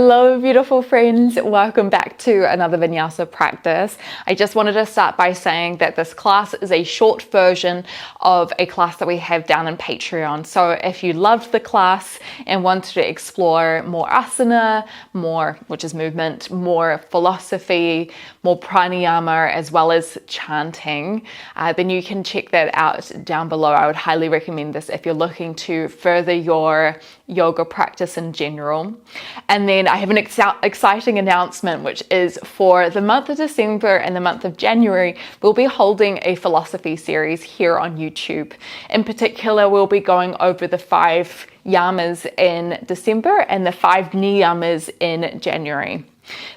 Hello beautiful friends, welcome back to another vinyasa practice. I just wanted to start by saying that this class is a short version of a class that we have down in Patreon. So if you loved the class and wanted to explore more asana, which is movement, more philosophy, more pranayama, as well as chanting, then you can check that out down below. I would highly recommend this if you're looking to further your yoga practice in general. And then I have an exciting announcement, which is for the month of December and the month of January, we'll be holding a philosophy series here on YouTube. In particular, we'll be going over the 5 yamas in December and the 5 niyamas in January.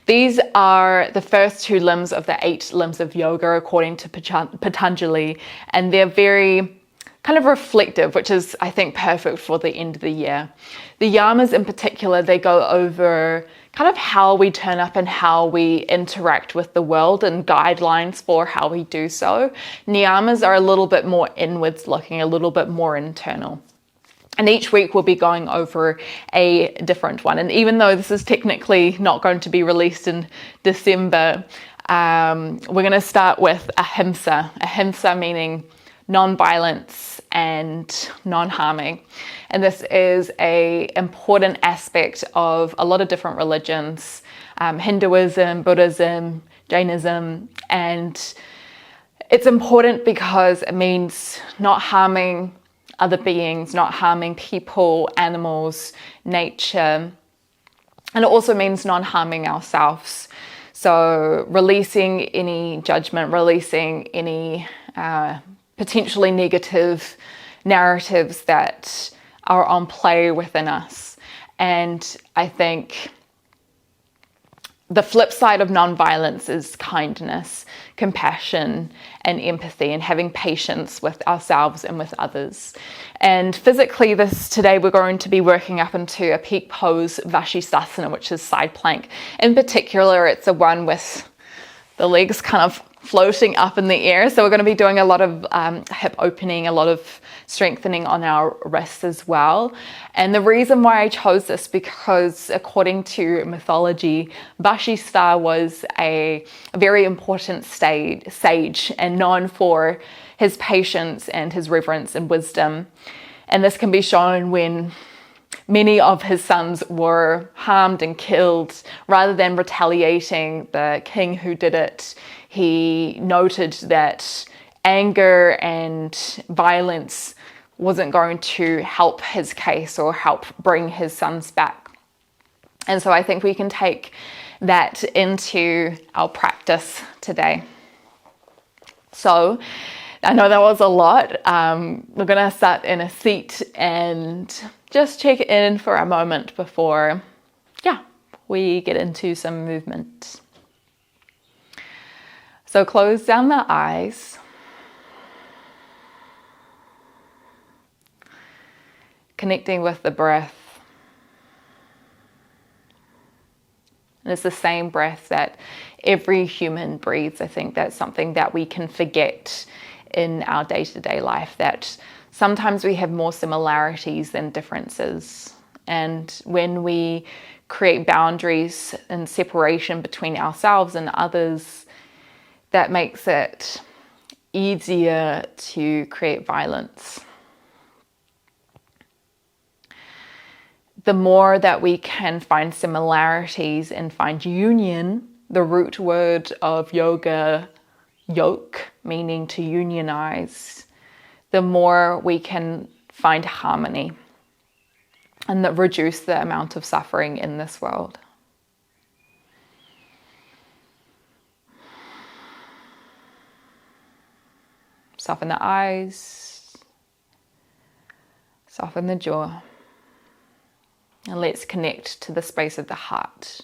These are the first 2 limbs of the 8 limbs of yoga according to Patanjali, and they're very kind of reflective, which is, I think, perfect for the end of the year. The yamas in particular, they go over kind of how we turn up and how we interact with the world and guidelines for how we do so. Niyamas are a little bit more inwards looking, a little bit more internal. And each week we'll be going over a different one. And even though this is technically not going to be released in December, we're going to start with Ahimsa. Ahimsa meaning non-violence and non-harming. And this is an important aspect of a lot of different religions, Hinduism, Buddhism, Jainism, and it's important because it means not harming other beings, not harming people, animals, nature, and it also means non-harming ourselves. So releasing any judgment, releasing any potentially negative narratives that are on play within us. And I think the flip side of non-violence is kindness, compassion, and empathy, and having patience with ourselves and with others. And physically, today we're going to be working up into a peak pose, Vasisthasana, which is side plank. In particular, it's a one with the legs kind of floating up in the air. So we're going to be doing a lot of hip opening, a lot of strengthening on our wrists as well. And the reason why I chose this, because according to mythology, Vasisthasana was a very important sage and known for his patience and his reverence and wisdom. And this can be shown when many of his sons were harmed and killed. Rather than retaliating the king who did it, he noted that anger and violence wasn't going to help his case or help bring his sons back. And so I think we can take that into our practice today. So I know that was a lot. We're going to start in a seat and just check in for a moment before, we get into some movement. So close down the eyes. Connecting with the breath. And it's the same breath that every human breathes. I think that's something that we can forget in our day-to-day life, that sometimes we have more similarities than differences. And when we create boundaries and separation between ourselves and others, that makes it easier to create violence. The more that we can find similarities and find union, the root word of yoga, yoke, meaning to unionize, the more we can find harmony and that reduce the amount of suffering in this world. Soften the eyes, soften the jaw, and let's connect to the space of the heart.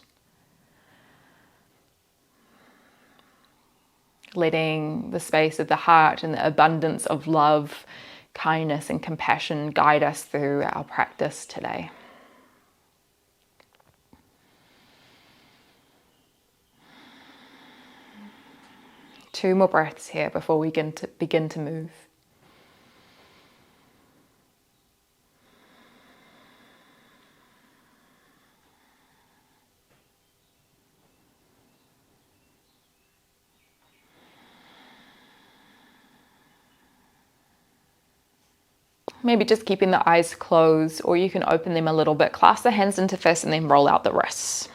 Letting the space of the heart and the abundance of love, kindness, and compassion guide us through our practice today. Two more breaths here before we begin to move. maybe just keeping the eyes closed, or you can open them a little bit. Clasp the hands into fists and then roll out the wrists.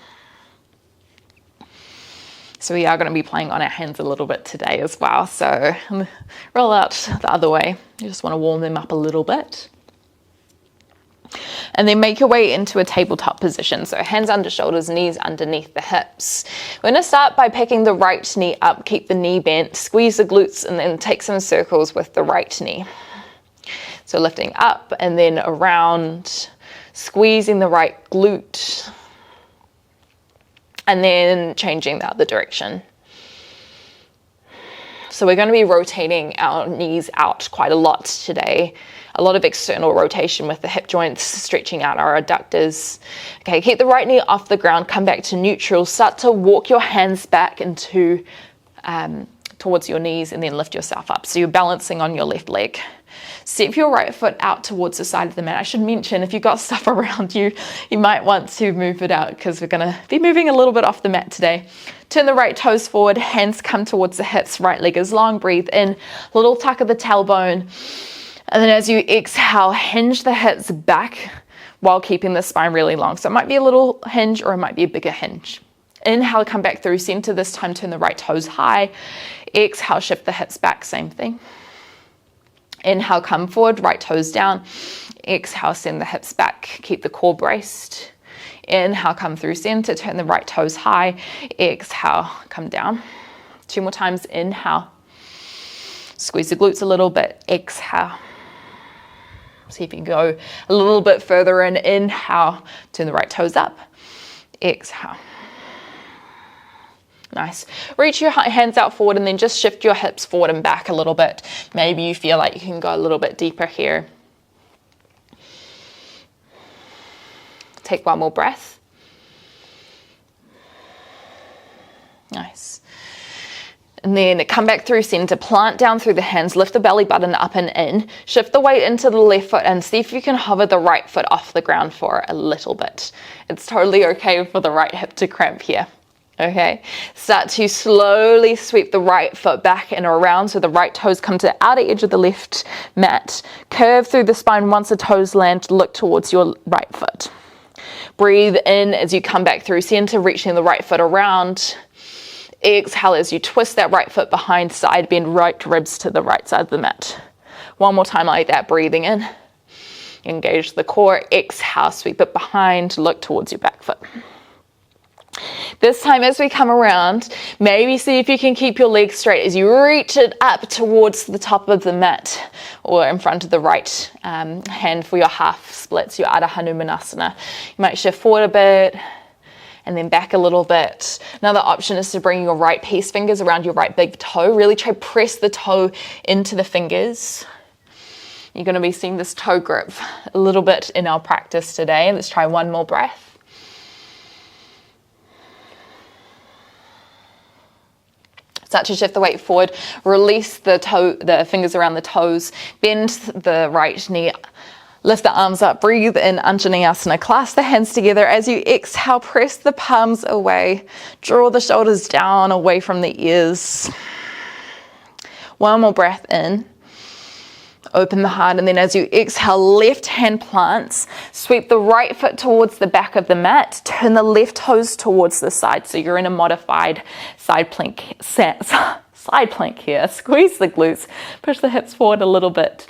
So we are going to be playing on our hands a little bit today as well. So roll out the other way. You just want to warm them up a little bit. And then make your way into a tabletop position. So hands under shoulders, knees underneath the hips. We're going to start by picking the right knee up, keep the knee bent, squeeze the glutes, and then take some circles with the right knee. So lifting up and then around, squeezing the right glute, and then changing the other direction. So we're going to be rotating our knees out quite a lot today. A lot of external rotation with the hip joints, stretching out our adductors. Okay, keep the right knee off the ground, come back to neutral. Start to walk your hands back into towards your knees and then lift yourself up. So you're balancing on your left leg. Step your right foot out towards the side of the mat. I should mention, if you've got stuff around you, you might want to move it out because we're going to be moving a little bit off the mat today. Turn the right toes forward, hands come towards the hips, right leg is long, breathe in, little tuck of the tailbone. And then as you exhale, hinge the hips back while keeping the spine really long. So it might be a little hinge or it might be a bigger hinge. Inhale, come back through center. This time, turn the right toes high. Exhale, shift the hips back, same thing. Inhale, come forward, right toes down. Exhale, send the hips back. Keep the core braced. Inhale, come through center, turn the right toes high. Exhale, come down. 2 more times, inhale. Squeeze the glutes a little bit, exhale. See if you can go a little bit further in. Inhale, turn the right toes up. Exhale. Nice. Reach your hands out forward and then just shift your hips forward and back a little bit. Maybe you feel like you can go a little bit deeper here. Take one more breath. Nice. And then come back through center, plant down through the hands, lift the belly button up and in, shift the weight into the left foot and see if you can hover the right foot off the ground for a little bit. It's totally okay for the right hip to cramp here. Okay, start to slowly sweep the right foot back and around so the right toes come to the outer edge of the left mat. Curve through the spine once the toes land, look towards your right foot. Breathe in as you come back through center, reaching the right foot around. Exhale as you twist that right foot behind, side bend right ribs to the right side of the mat. One more time like that, breathing in. Engage the core, exhale, sweep it behind, look towards your back foot. This time as we come around, maybe see if you can keep your legs straight as you reach it up towards the top of the mat or in front of the right hand for your half splits, your Ardha Hanumanasana. You might shift forward a bit and then back a little bit. Another option is to bring your right peace fingers around your right big toe. Really try press the toe into the fingers. You're going to be seeing this toe grip a little bit in our practice today. Let's try one more breath. Start to shift the weight forward, release the fingers around the toes, bend the right knee, lift the arms up, breathe in Anjaneyasana, clasp the hands together. As you exhale, press the palms away, draw the shoulders down away from the ears. One more breath in. Open the heart, and then as you exhale, left hand plants, sweep the right foot towards the back of the mat, turn the left toes towards the side, so you're in a modified side plank here. Squeeze the glutes, push the hips forward a little bit.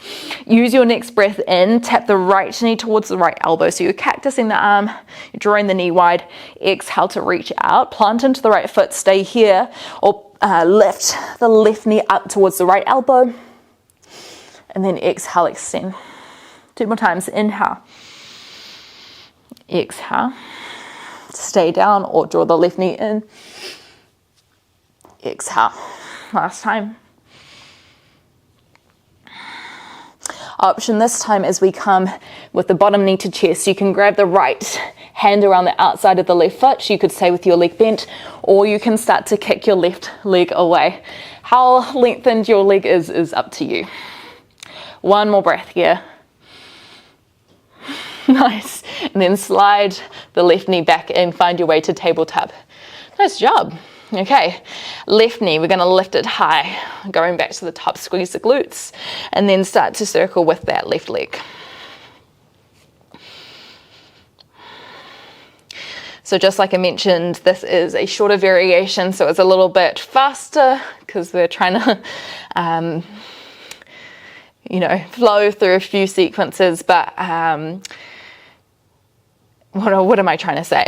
Use your next breath in, tap the right knee towards the right elbow, so you're cactusing the arm, you're drawing the knee wide. Exhale to reach out, plant into the right foot, stay here, or lift the left knee up towards the right elbow. And then exhale, extend. 2 more times, inhale. Exhale. Stay down or draw the left knee in. Exhale. Last time. Option this time as we come with the bottom knee to chest. You can grab the right hand around the outside of the left foot. You could stay with your leg bent, or you can start to kick your left leg away. How lengthened your leg is up to you. One more breath here. Nice. And then slide the left knee back in, find your way to tabletop. Nice job. Okay, left knee, we're gonna lift it high, going back to the top, squeeze the glutes, and then start to circle with that left leg. So just like I mentioned, this is a shorter variation, so it's a little bit faster because we're trying to, flow through a few sequences, but what am I trying to say?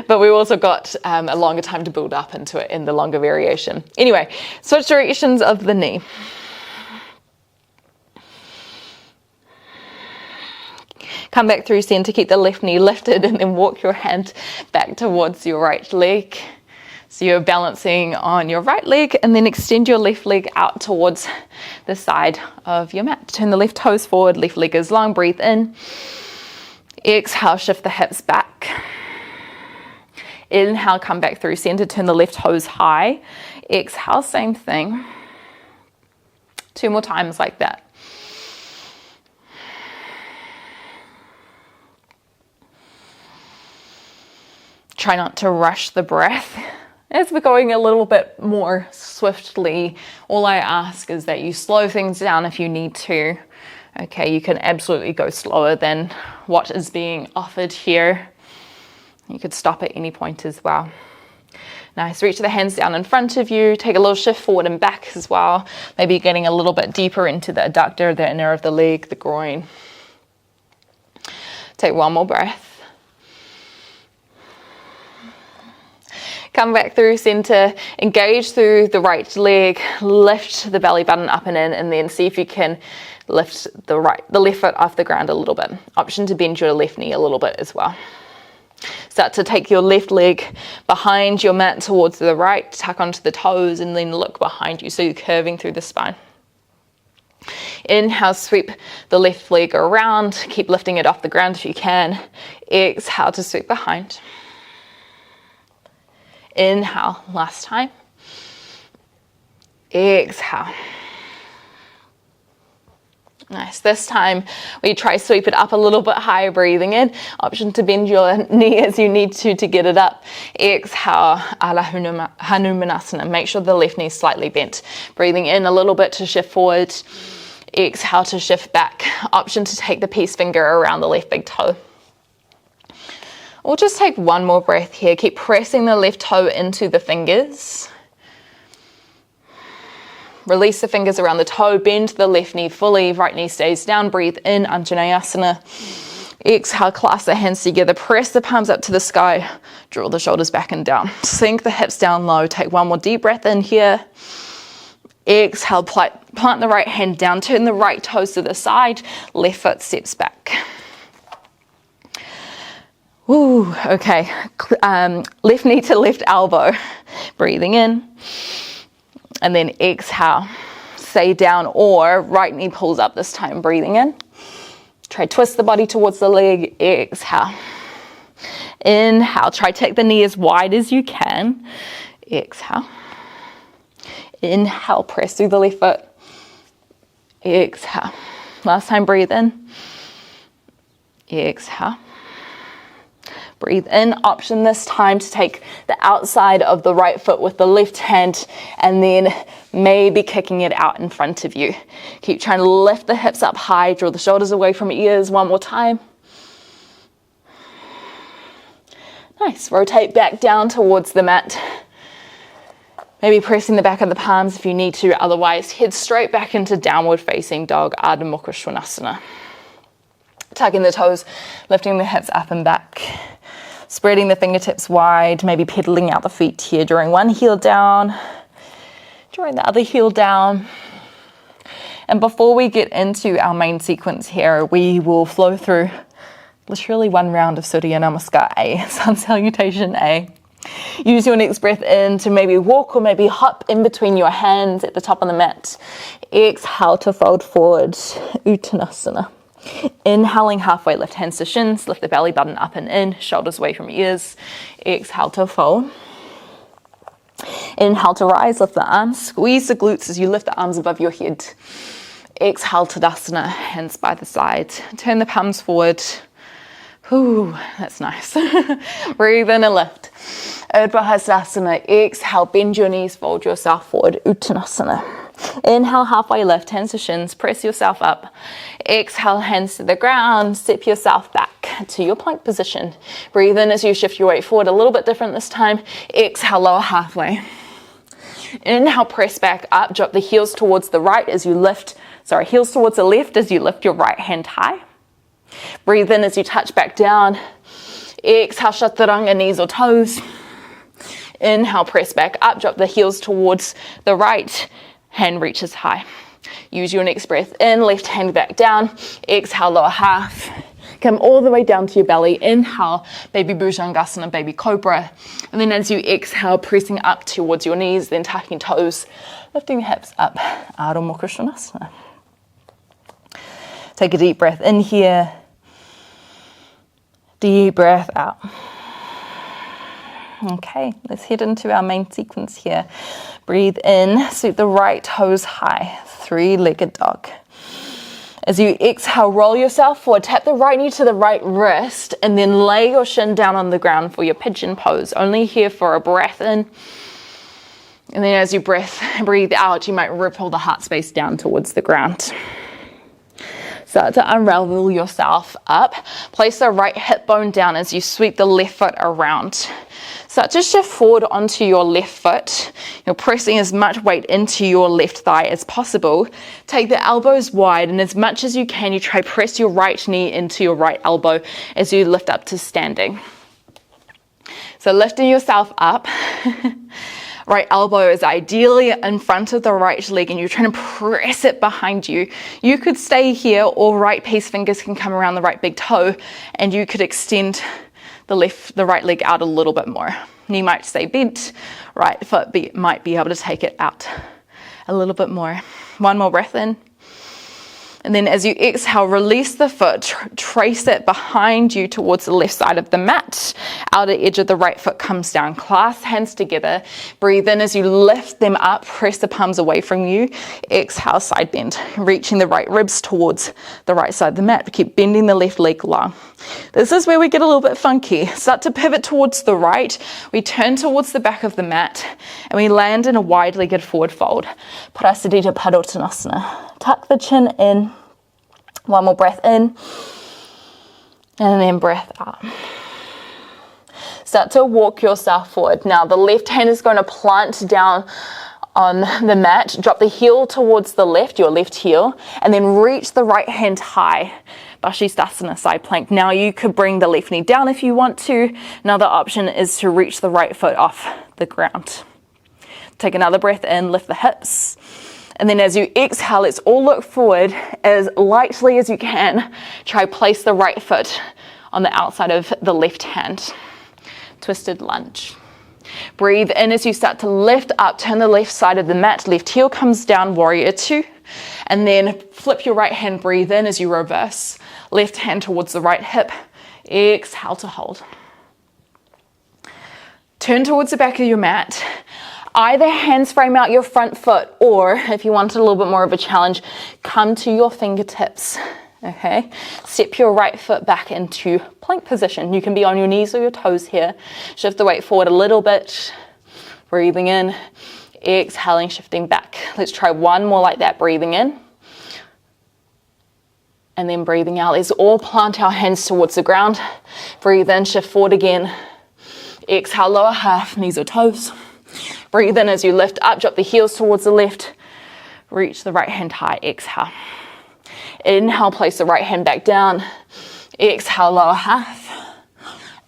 But we also got a longer time to build up into it in the longer variation. Anyway, switch directions of the knee. Come back through center, keep the left knee lifted, and then walk your hand back towards your right leg. So you're balancing on your right leg, and then extend your left leg out towards the side of your mat. Turn the left toes forward, left leg is long, breathe in. Exhale, shift the hips back. Inhale, come back through center, turn the left toes high. Exhale, same thing. 2 more times like that. Try not to rush the breath. As we're going a little bit more swiftly, all I ask is that you slow things down if you need to. Okay, you can absolutely go slower than what is being offered here. You could stop at any point as well. Nice, reach the hands down in front of you, take a little shift forward and back as well. Maybe getting a little bit deeper into the adductor, the inner of the leg, the groin. Take one more breath. Come back through center, engage through the right leg, lift the belly button up and in, and then see if you can lift the left foot off the ground a little bit. Option to bend your left knee a little bit as well. Start to take your left leg behind your mat towards the right, tuck onto the toes, and then look behind you so you're curving through the spine. Inhale, sweep the left leg around, keep lifting it off the ground if you can. Exhale to sweep behind. Inhale, last time. Exhale. Nice. This time we try sweep it up a little bit higher, breathing in. Option to bend your knee as you need to get it up. Exhale, Hanumanasana. Make sure the left knee is slightly bent. Breathing in a little bit to shift forward. Exhale to shift back. Option to take the peace finger around the left big toe. We'll just take one more breath here. Keep pressing the left toe into the fingers. Release the fingers around the toe, bend the left knee fully, right knee stays down, breathe in, Anjaneyasana. Exhale, clasp the hands together, press the palms up to the sky, draw the shoulders back and down. Sink the hips down low, take one more deep breath in here. Exhale, plant the right hand down, turn the right toes to the side, left foot steps back. Ooh, okay, left knee to left elbow, breathing in. And then exhale, stay down, or right knee pulls up this time, breathing in. Try twist the body towards the leg, exhale. Inhale, try take the knee as wide as you can. Exhale. Inhale, press through the left foot. Exhale. Last time, breathe in. Exhale. Breathe in. Option this time to take the outside of the right foot with the left hand and then maybe kicking it out in front of you. Keep trying to lift the hips up high, draw the shoulders away from ears. One more time. Nice. Rotate back down towards the mat. Maybe pressing the back of the palms if you need to. Otherwise, head straight back into downward facing dog, Ardha Mukha Svanasana. Tucking the toes, lifting the hips up and back. Spreading the fingertips wide, maybe pedaling out the feet here. Drawing one heel down, drawing the other heel down. And before we get into our main sequence here, we will flow through literally one round of Surya Namaskar A, Sun Salutation A. Use your next breath in to maybe walk or maybe hop in between your hands at the top of the mat. Exhale to fold forward, Uttanasana. Inhaling halfway, lift hands to shins, lift the belly button up and in, shoulders away from ears. Exhale to fold. Inhale to rise, lift the arms, squeeze the glutes as you lift the arms above your head. Exhale Tadasana, hands by the side. Turn the palms forward. Ooh, that's nice. Breathe in and lift. Vasisthasana. Exhale, bend your knees, fold yourself forward. Uttanasana. Inhale, halfway lift, hands to shins, press yourself up. Exhale, hands to the ground, step yourself back to your plank position. Breathe in as you shift your weight forward, a little bit different this time. Exhale, lower halfway. Inhale, press back up, drop the heels towards the right as you lift, heels towards the left as you lift your right hand high. Breathe in as you touch back down. Exhale, chaturanga, knees or toes. Inhale, press back up, drop the heels towards the right, hand reaches high. Use your next breath in, left hand back down. Exhale, lower half. Come all the way down to your belly. Inhale, baby bhujangasana, baby cobra. And then as you exhale, pressing up towards your knees, then tucking toes, lifting hips up. Ardha Mukha Svanasana. Take a deep breath in here. Deep breath out. Okay, let's head into our main sequence here. Breathe in, sweep the right toes high, three-legged dog. As you exhale, roll yourself forward, tap the right knee to the right wrist, and then lay your shin down on the ground for your pigeon pose. Only here for a breath in. And then as you breathe out, you might ripple the heart space down towards the ground. Start to unravel yourself up. Place the right hip bone down as you sweep the left foot around. Start to shift forward onto your left foot. You're pressing as much weight into your left thigh as possible. Take the elbows wide, and as much as you can, you try press your right knee into your right elbow as you lift up to standing. So lifting yourself up. Right elbow is ideally in front of the right leg and you're trying to press it behind you. You could stay here, or right peace fingers can come around the right big toe and you could extend the right leg out a little bit more. Knee might stay bent, right foot might be able to take it out a little bit more. One more breath in. And then as you exhale, release the foot, trace it behind you towards the left side of the mat. Outer edge of the right foot comes down. Clasp hands together. Breathe in as you lift them up. Press the palms away from you. Exhale, side bend. Reaching the right ribs towards the right side of the mat. Keep bending the left leg long. This is where we get a little bit funky. Start to pivot towards the right. We turn towards the back of the mat and we land in a wide-legged forward fold. Prasarita Padottanasana. Tuck the chin in. One more breath in. And then breath out. Start to walk yourself forward. Now the left hand is going to plant down on the mat. Drop the heel towards the left, your left heel, and then reach the right hand high. Vasisthasana, side plank. Now you could bring the left knee down if you want to. Another option is to reach the right foot off the ground. Take another breath in, lift the hips. And then as you exhale, let's all look forward as lightly as you can. Try place the right foot on the outside of the left hand. Twisted lunge. Breathe in as you start to lift up, turn the left side of the mat, left heel comes down, warrior two. And then flip your right hand, breathe in as you reverse. Left hand towards the right hip. Exhale to hold. Turn towards the back of your mat. Either hands frame out your front foot, or if you want a little bit more of a challenge, come to your fingertips. Okay, step your right foot back into plank position. You can be on your knees or your toes here. Shift the weight forward a little bit. Breathing in, exhaling, shifting back. Let's try one more like that. Breathing in. And then breathing out. Let's all plant our hands towards the ground. Breathe in, shift forward again. Exhale, lower half, knees or toes. Breathe in as you lift up, drop the heels towards the left. Reach the right hand high, exhale. Inhale, place the right hand back down. Exhale, lower half.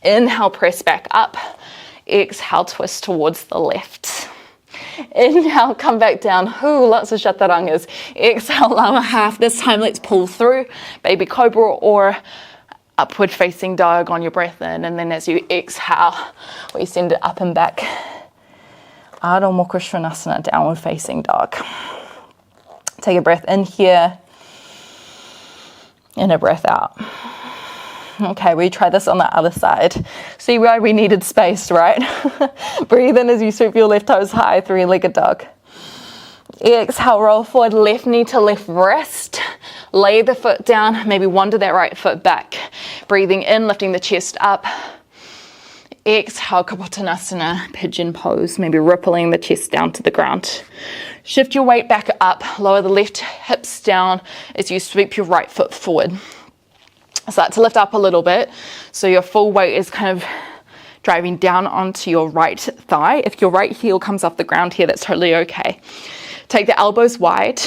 Inhale, press back up. Exhale, twist towards the left. Inhale, come back down. Lots of chaturangas. Exhale, lower half. This time, let's pull through. Baby cobra or upward facing dog on your breath in. And then as you exhale, we send it up and back. Ardha Mukha Svanasana, downward facing dog. Take a breath in here and a breath out. Okay, we try this on the other side. See why we needed space, right? Breathe in as you sweep your left toes high, three-legged dog. Exhale, roll forward, left knee to left wrist. Lay the foot down, maybe wander that right foot back. Breathing in, lifting the chest up. Exhale, Kapotanasana, pigeon pose, maybe rippling the chest down to the ground. Shift your weight back up, lower the left hips down as you sweep your right foot forward. Start to lift up a little bit, so your full weight is kind of driving down onto your right thigh. If your right heel comes off the ground here, that's totally okay. Take the elbows wide.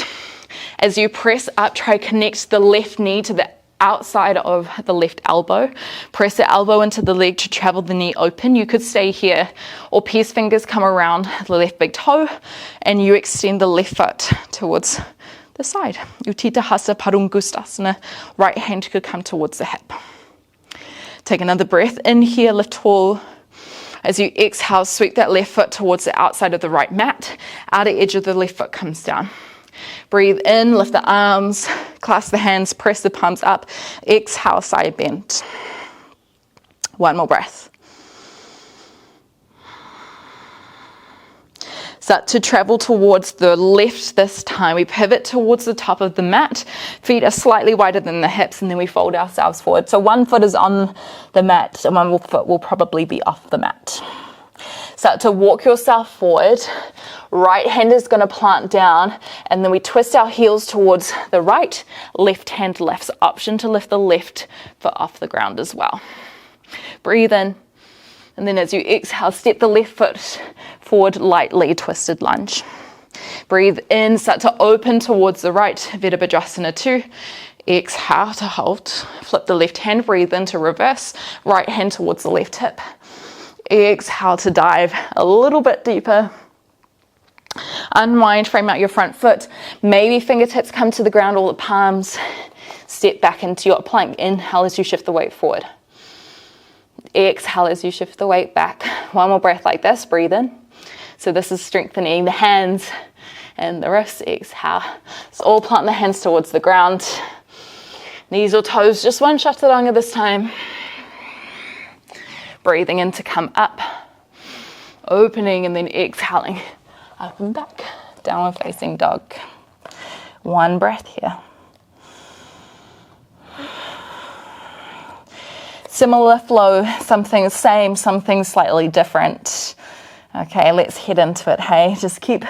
As you press up, try to connect the left knee to the outside of the left elbow. Press the elbow into the leg to travel the knee open. You could stay here, or pierce fingers come around the left big toe and you extend the left foot towards the side. Utthita Hasta Padangusthasana. Right hand could come towards the hip. Take another breath in here, lift tall. As you exhale, sweep that left foot towards the outside of the right mat. Outer edge of the left foot comes down. Breathe in, lift the arms, clasp the hands, press the palms up. Exhale, side bend. One more breath. Start to travel towards the left this time. We pivot towards the top of the mat. Feet are slightly wider than the hips, and then we fold ourselves forward. So one foot is on the mat and one foot will probably be off the mat. Start to walk yourself forward. Right hand is going to plant down, and then we twist our heels towards the right. Left hand lifts. Option to lift the left foot off the ground as well. Breathe in, and then as you exhale, step the left foot forward lightly, twisted lunge. Breathe in, start to open towards the right, Virabhadrasana 2. Exhale to hold. Flip the left hand, breathe into reverse. Right hand towards the left hip. Exhale to dive a little bit deeper. Unwind, frame out your front foot. Maybe fingertips come to the ground or the palms. Step back into your plank. Inhale as you shift the weight forward. Exhale as you shift the weight back. One more breath like this. Breathe in. So this is strengthening the hands and the wrists. Exhale. So all plant the hands towards the ground. Knees or toes, just one chaturanga this time. Breathing in to come up. Opening and then exhaling. Up and back. Downward facing dog. One breath here. Similar flow, some things same, some things slightly different. Okay, let's head into it, hey? Just keep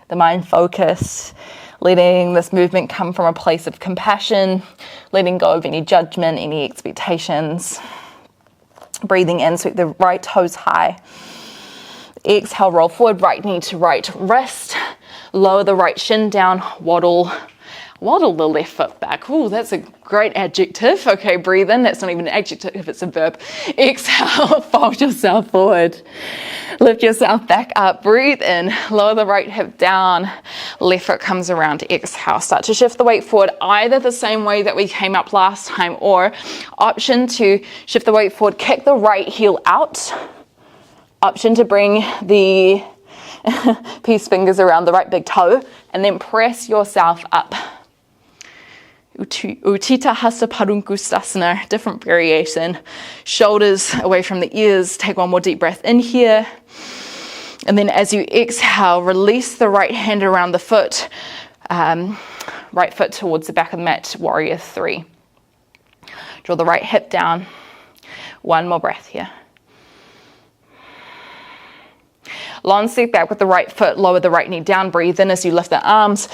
the mind focused, letting this movement come from a place of compassion, letting go of any judgment, any expectations. Breathing in, sweep the right toes high. Exhale, roll forward, right knee to right wrist. Lower the right shin down, waddle the left foot back. Ooh, that's a great adjective. Okay, breathe in. That's not even an adjective, it's a verb. Exhale, fold yourself forward. Lift yourself back up. Breathe in. Lower the right hip down. Left foot comes around. Exhale. Start to shift the weight forward, either the same way that we came up last time, or option to shift the weight forward, kick the right heel out. Option to bring the peace fingers around the right big toe, and then press yourself up. Utthita Hasta Padangusthasana, different variation. Shoulders away from the ears. Take one more deep breath in here. And then as you exhale, release the right hand around the foot. Right foot towards the back of the mat, warrior 3. Draw the right hip down. One more breath here. Long step back with the right foot, lower the right knee down. Breathe in as you lift the arms.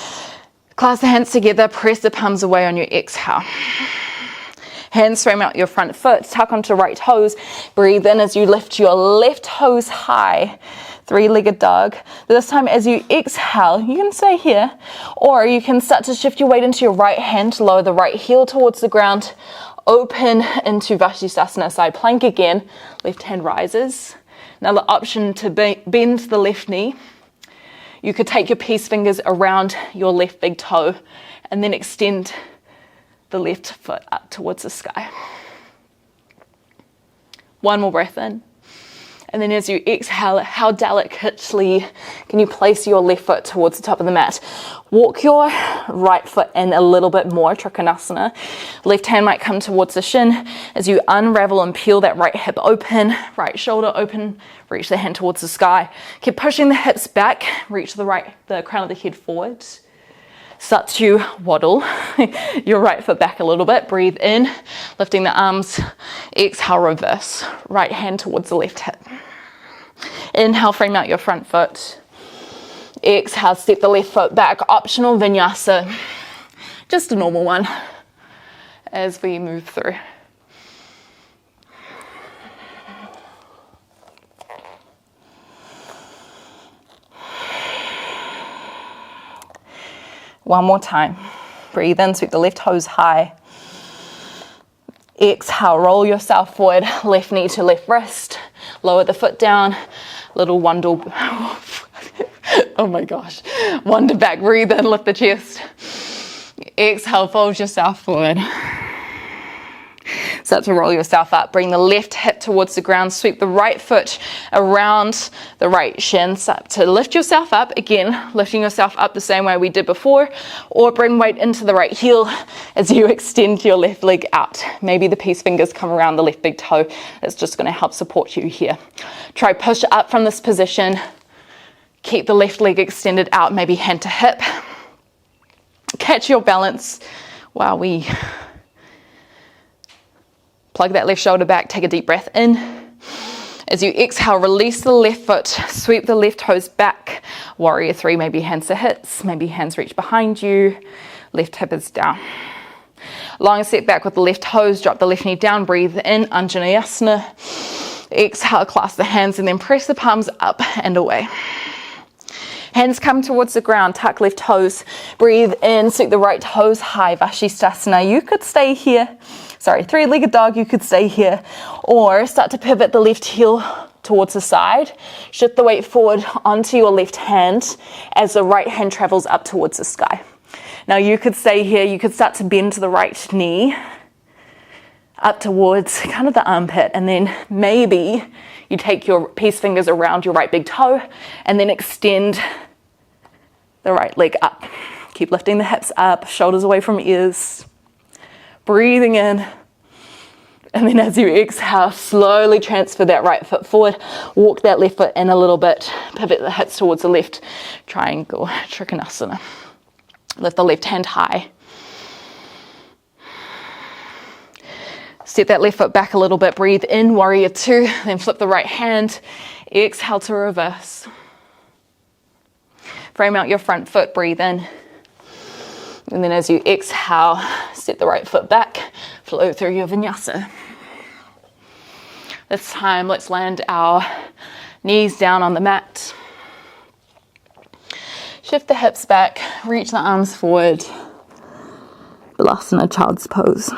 Clasp the hands together, press the palms away on your exhale. Hands frame out your front foot, tuck onto right toes. Breathe in as you lift your left toes high. Three-legged dog. This time as you exhale, you can stay here, or you can start to shift your weight into your right hand, lower the right heel towards the ground, open into Vasisthasana, side plank again. Left hand rises. Another option to bend the left knee. You could take your peace fingers around your left big toe and then extend the left foot up towards the sky. One more breath in. And then as you exhale, how delicately can you place your left foot towards the top of the mat? Walk your right foot in a little bit more, Trikonasana. Left hand might come towards the shin as you unravel and peel that right hip open, right shoulder open, reach the hand towards the sky. Keep pushing the hips back, reach the crown of the head forward. Start to waddle your right foot back a little bit. Breathe in, lifting the arms. Exhale, reverse. Right hand towards the left hip. Inhale, frame out your front foot. Exhale, step the left foot back. Optional vinyasa. Just a normal one as we move through. One more time. Breathe in, sweep the left toes high. Exhale, roll yourself forward, left knee to left wrist. Lower the foot down, little wander. Oh my gosh. Wander back, breathe in, lift the chest. Exhale, fold yourself forward. Start to roll yourself up. Bring the left hip towards the ground. Sweep the right foot around the right shin. Start to lift yourself up. Again, lifting yourself up the same way we did before. Or bring weight into the right heel as you extend your left leg out. Maybe the peace fingers come around the left big toe. That's just going to help support you here. Try push up from this position. Keep the left leg extended out, maybe hand to hip. Catch your balance while we plug that left shoulder back, take a deep breath in. As you exhale, release the left foot, sweep the left toes back. Warrior three, maybe hands to hips, maybe hands reach behind you. Left hip is down. Long step back with the left toes, drop the left knee down, breathe in, Anjaneyasana. Exhale, clasp the hands and then press the palms up and away. Hands come towards the ground, tuck left toes, breathe in, sweep the right toes high, Vasisthasana. You could stay here. Three-legged dog, you could stay here, or start to pivot the left heel towards the side. Shift the weight forward onto your left hand as the right hand travels up towards the sky. Now you could stay here, you could start to bend to the right knee up towards kind of the armpit, and then maybe you take your peace fingers around your right big toe and then extend the right leg up. Keep lifting the hips up, shoulders away from ears. Breathing in, and then as you exhale, slowly transfer that right foot forward, walk that left foot in a little bit, pivot the hips towards the left, triangle, Trikonasana. Lift the left hand high. Step that left foot back a little bit, breathe in, warrior two, then flip the right hand, exhale to reverse. Frame out your front foot, breathe in. And then as you exhale, step the right foot back, flow through your vinyasa. This time, let's land our knees down on the mat. Shift the hips back, reach the arms forward. Balasana, child's pose.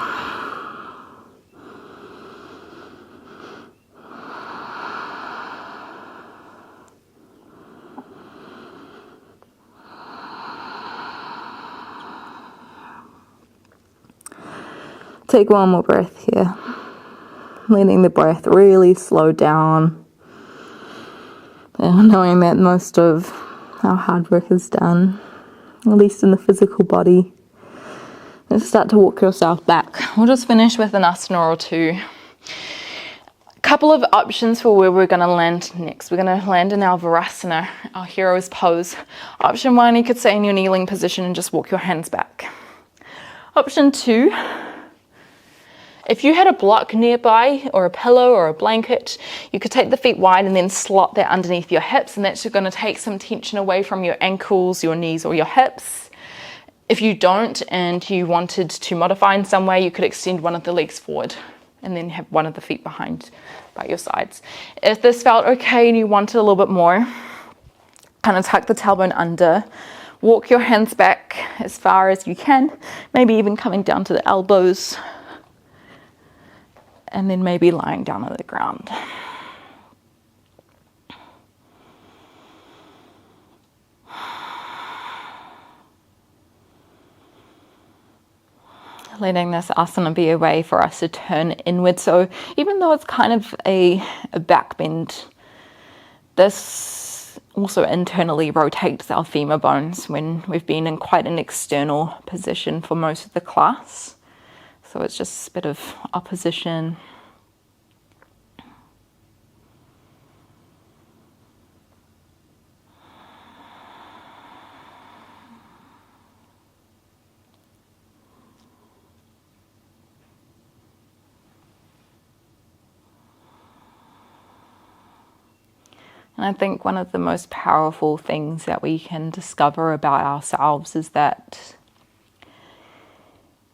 Take one more breath here. Letting the breath really slow down. And knowing that most of our hard work is done, at least in the physical body. Let's start to walk yourself back. We'll just finish with an asana or two. A couple of options for where we're going to land next. We're going to land in our Virasana, our hero's pose. Option one, you could stay in your kneeling position and just walk your hands back. Option two, if you had a block nearby or a pillow or a blanket, you could take the feet wide and then slot that underneath your hips, and that's going to take some tension away from your ankles, your knees or your hips. If you don't and you wanted to modify in some way, you could extend one of the legs forward and then have one of the feet behind by your sides. If this felt okay and you wanted a little bit more, kind of tuck the tailbone under, walk your hands back as far as you can, maybe even coming down to the elbows, and then maybe lying down on the ground. Letting this asana be a way for us to turn inward. So even though it's kind of a back bend, this also internally rotates our femur bones when we've been in quite an external position for most of the class. So it's just a bit of opposition. And I think one of the most powerful things that we can discover about ourselves is that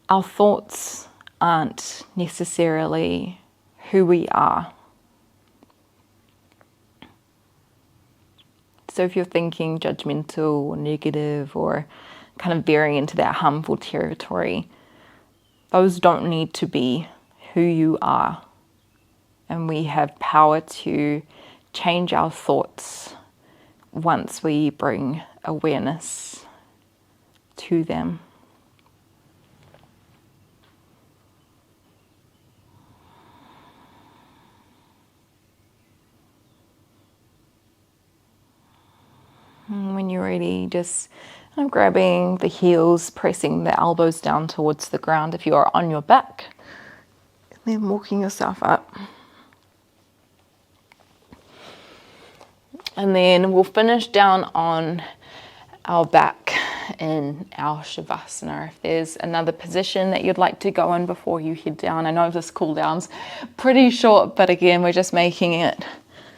our thoughts aren't necessarily who we are. So if you're thinking judgmental or negative or kind of veering into that harmful territory, those don't need to be who you are. And we have power to change our thoughts once we bring awareness to them. And when you're ready, just grabbing the heels, pressing the elbows down towards the ground if you are on your back, and then walking yourself up. And then we'll finish down on our back in our Savasana. If there's another position that you'd like to go in before you head down. I know this cool down's pretty short, but again, we're just making it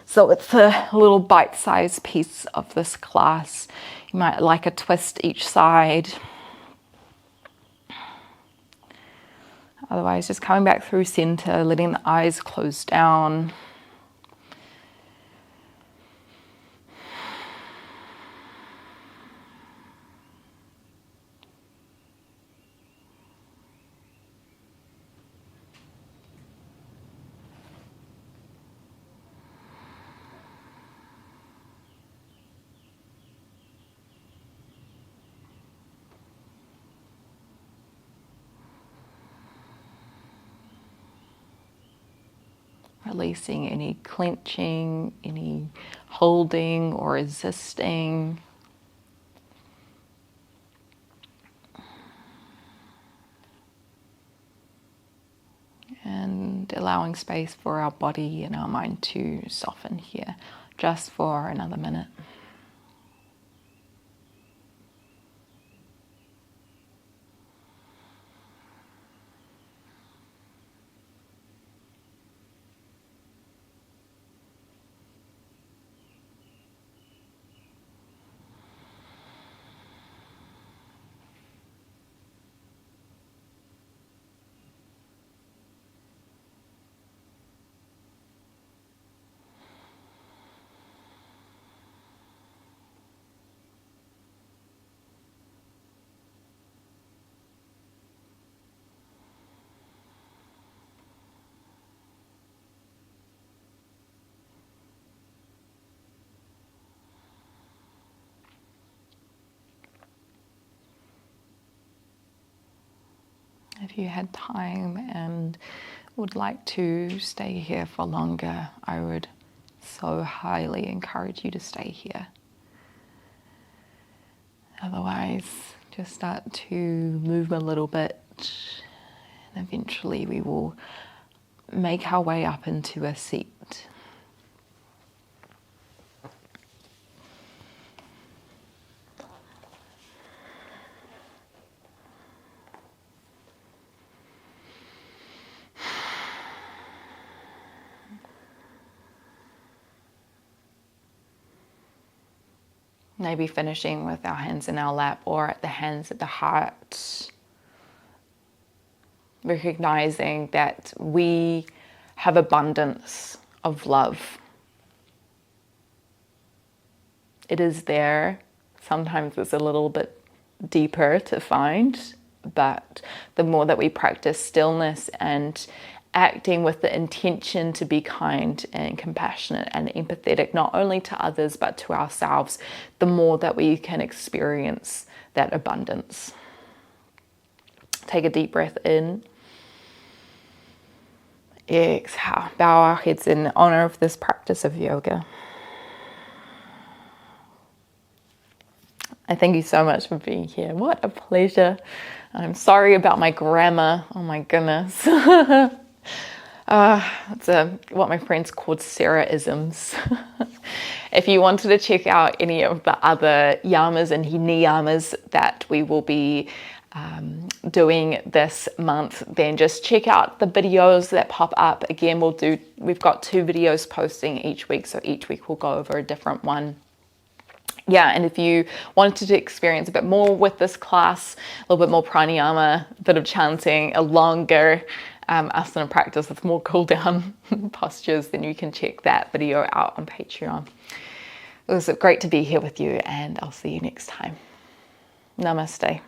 so it's a little bite-sized piece of this class. You might like a twist each side. Otherwise, just coming back through center, letting the eyes close down. Releasing any clenching, any holding or resisting. And allowing space for our body and our mind to soften here, just for another minute. If you had time and would like to stay here for longer, I would so highly encourage you to stay here. Otherwise, just start to move a little bit, and eventually we will make our way up into a seat. Maybe finishing with our hands in our lap or at the hands at the heart. Recognizing that we have abundance of love. It is there. Sometimes it's a little bit deeper to find, but the more that we practice stillness and acting with the intention to be kind and compassionate and empathetic, not only to others but to ourselves, the more that we can experience that abundance. Take a deep breath in. Exhale. Bow our heads in honor of this practice of yoga. I thank you so much for being here. What a pleasure. I'm sorry about my grammar. Oh my goodness. It's what my friends called Sarah-isms. If you wanted to check out any of the other yamas and niyamas that we will be doing this month, then just check out the videos that pop up. Again, we've got 2 videos posting each week, so each week we'll go over a different one. Yeah, and if you wanted to experience a bit more with this class, a little bit more pranayama, a bit of chanting, a longer asana practice with more cool down postures, then you can check that video out on Patreon. It was great to be here with you, and I'll see you next time. Namaste.